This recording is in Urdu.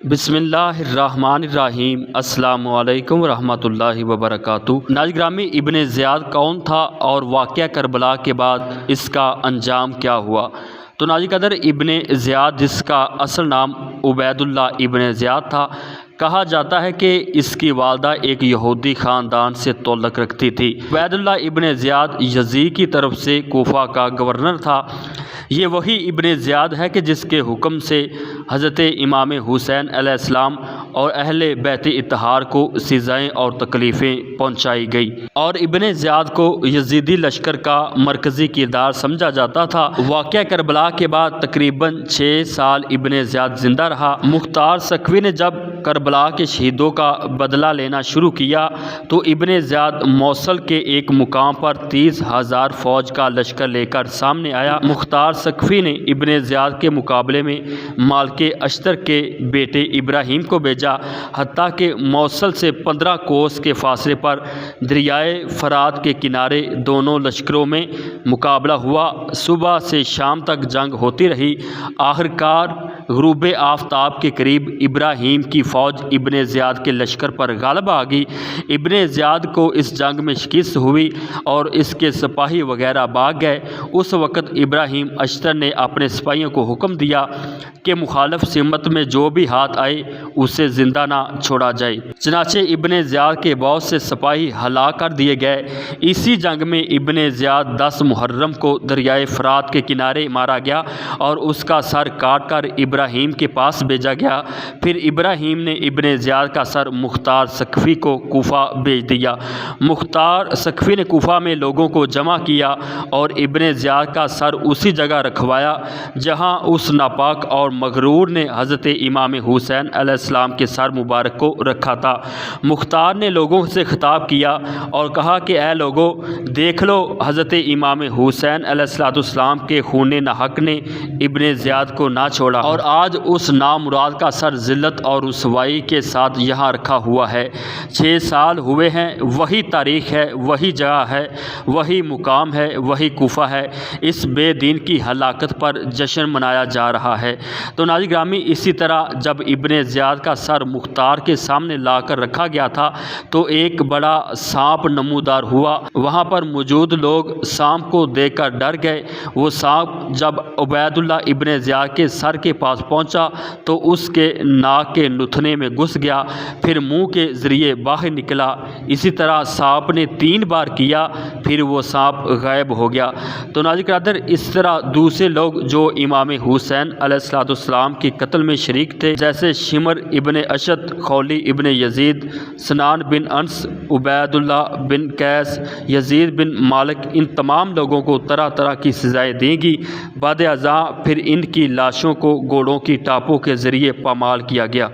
بسم اللہ الرحمن الرحیم۔ السلام علیکم ورحمۃ اللہ وبرکاتہ۔ ناظرین گرامی، ابن زیاد کون تھا اور واقعہ کربلا کے بعد اس کا انجام کیا ہوا؟ تو ناظرین قدر، ابن زیاد جس کا اصل نام عبید اللہ ابن زیاد تھا، کہا جاتا ہے کہ اس کی والدہ ایک یہودی خاندان سے تعلق رکھتی تھی۔ عبید اللہ ابن زیاد یزید کی طرف سے کوفہ کا گورنر تھا۔ یہ وہی ابن زیاد ہے کہ جس کے حکم سے حضرت امام حسین علیہ السلام اور اہل بیت اطہار کو سزائیں اور تکلیفیں پہنچائی گئی، اور ابن زیاد کو یزیدی لشکر کا مرکزی کردار سمجھا جاتا تھا۔ واقعہ کربلا کے بعد تقریباً 6 سال ابن زیاد زندہ رہا۔ مختار سقفی نے جب کربلا کے شہیدوں کا بدلہ لینا شروع کیا تو ابن زیاد موصل کے ایک مقام پر 30,000 فوج کا لشکر لے کر سامنے آیا۔ مختار سقفی نے ابن زیاد کے مقابلے میں مالک اشتر کے بیٹے ابراہیم کو بھیجا، حتیٰ کہ موصل سے 15 کوس کے فاصلے پر دریائے فرات کے کنارے دونوں لشکروں میں مقابلہ ہوا۔ صبح سے شام تک جنگ ہوتی رہی۔ آخرکار غروب آفتاب کے قریب ابراہیم کی فوج ابن زیاد کے لشکر پر غالب آ گئی۔ ابن زیاد کو اس جنگ میں شکست ہوئی اور اس کے سپاہی وغیرہ بھاگ گئے۔ اس وقت ابراہیم اشتر نے اپنے سپاہیوں کو حکم دیا کہ مخالف سمت میں جو بھی ہاتھ آئے اسے زندہ نہ چھوڑا جائے۔ چنانچہ ابن زیاد کے بہت سے سپاہی ہلاک کر دیے گئے۔ اسی جنگ میں ابن زیاد 10 محرم کو دریائے فرات کے کنارے مارا گیا اور اس کا سر کاٹ کر ابراہیم کے پاس بھیجا گیا۔ پھر ابراہیم نے ابن زیاد کا سر مختار سقفی کو کوفہ بھیج دیا۔ مختار سقفی نے کوفہ میں لوگوں کو جمع کیا اور ابن زیاد کا سر اسی جگہ رکھوایا جہاں اس ناپاک اور مغرور نے حضرت امام حسین علیہ السلام کے سر مبارک کو رکھا تھا۔ مختار نے لوگوں سے خطاب کیا اور کہا کہ اے لوگو، دیکھ لو، حضرت امام حسین علیہ السلام کے خون ناحق نے ابن زیاد کو نہ چھوڑا، اور آج اس نامراد کا سر ذلت اور رسوائی کے ساتھ یہاں رکھا ہوا ہے۔ 6 سال ہوئے ہیں، وہی تاریخ ہے، وہی جگہ ہے، وہی مقام ہے، وہی کوفہ ہے۔ اس بے دین کی ہلاکت پر جشن منایا جا رہا ہے۔ تو ناظرین گرامی، اسی طرح جب ابن زیاد کا سر مختار کے سامنے لا کر رکھا گیا تھا تو ایک بڑا سانپ نمودار ہوا۔ وہاں پر موجود لوگ سانپ کو دیکھ کر ڈر گئے۔ وہ سانپ جب عبید اللہ ابن زیاد کے سر کے پاس پہنچا تو اس کے ناک کے نتھنے میں گھس گیا، پھر منہ کے ذریعے باہر نکلا۔ اسی طرح سانپ نے 3 بار کیا، پھر وہ سانپ غائب ہو گیا۔ تو ناظرین قدر، اس طرح دوسرے لوگ جو امام حسین علیہ السلام کے قتل میں شریک تھے، جیسے شمر ابن اشد، خولی ابن یزید، سنان بن انس، عبید اللہ بن قیس، یزید بن مالک، ان تمام لوگوں کو طرح طرح کی سزائیں دیں گی۔ بعد ازاں پھر ان کی لاشوں کو گھوڑوں کی ٹاپوں کے ذریعے پامال کیا گیا۔